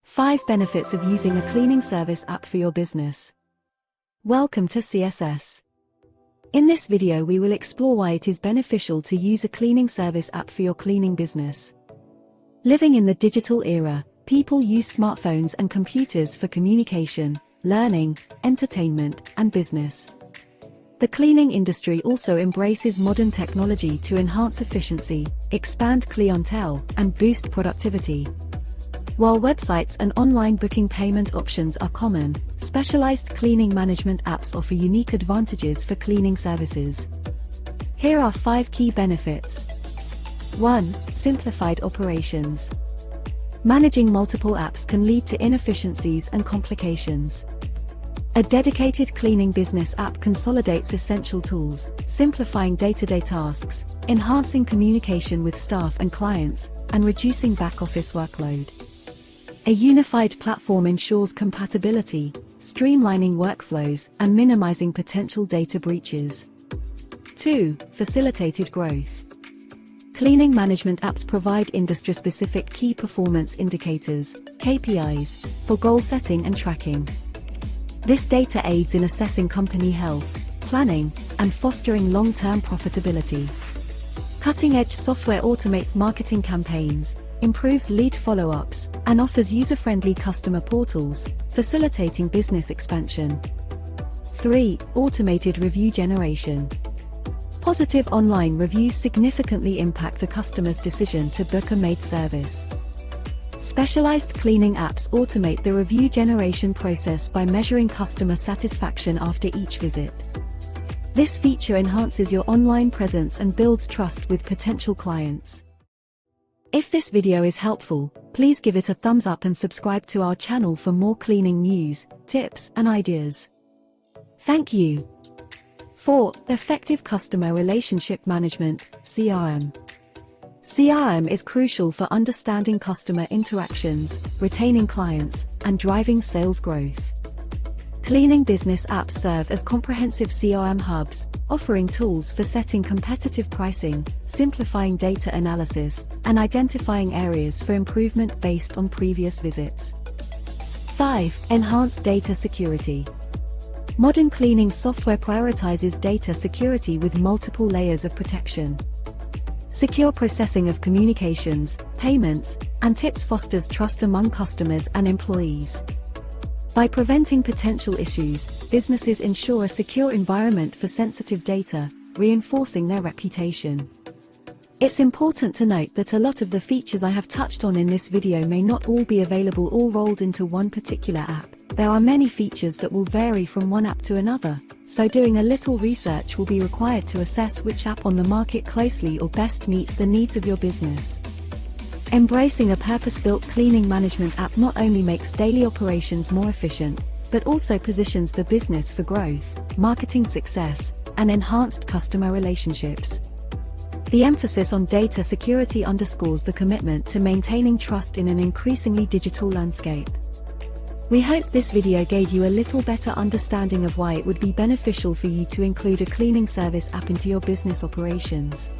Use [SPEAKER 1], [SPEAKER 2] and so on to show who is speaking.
[SPEAKER 1] Five benefits of using a cleaning service app for your business. Welcome to CSS. In this video we will explore why it is beneficial to use a cleaning service app for your cleaning business. Living in the digital era, people use smartphones and computers for communication, learning, entertainment, and business. The cleaning industry also embraces modern technology to enhance efficiency, expand clientele, and boost productivity. While websites and online booking payment options are common, specialized cleaning management apps offer unique advantages for cleaning services. Here are 5 key benefits. 1. Simplified operations. Managing multiple apps can lead to inefficiencies and complications. A dedicated cleaning business app consolidates essential tools, simplifying day-to-day tasks, enhancing communication with staff and clients, and reducing back-office workload. A unified platform ensures compatibility, streamlining workflows, and minimizing potential data breaches. 2. Facilitated growth. Cleaning management apps provide industry-specific key performance indicators, KPIs, for goal setting and tracking. This data aids in assessing company health, planning, and fostering long-term profitability. Cutting-edge software automates marketing campaigns, improves lead follow-ups, and offers user-friendly customer portals, facilitating business expansion. 3. Automated review generation. Positive online reviews significantly impact a customer's decision to book a maid service. Specialized cleaning apps automate the review generation process by measuring customer satisfaction after each visit. This feature enhances your online presence and builds trust with potential clients. If this video is helpful, please give it a thumbs up and subscribe to our channel for more cleaning news, tips, and ideas. Thank you. 4. Effective Customer Relationship Management, CRM. CRM is crucial for understanding customer interactions, retaining clients, and driving sales growth. Cleaning business apps serve as comprehensive CRM hubs, offering tools for setting competitive pricing, simplifying data analysis, and identifying areas for improvement based on previous visits. 5. Enhanced data security. Modern cleaning software prioritizes data security with multiple layers of protection. Secure processing of communications, payments, and tips fosters trust among customers and employees. By preventing potential issues, businesses ensure a secure environment for sensitive data, reinforcing their reputation. It's important to note that a lot of the features I have touched on in this video may not all be available all rolled into one particular app. There are many features that will vary from one app to another, so doing a little research will be required to assess which app on the market closely or best meets the needs of your business. Embracing a purpose-built cleaning management app not only makes daily operations more efficient, but also positions the business for growth, marketing success, and enhanced customer relationships. The emphasis on data security underscores the commitment to maintaining trust in an increasingly digital landscape. We hope this video gave you a little better understanding of why it would be beneficial for you to include a cleaning service app into your business operations.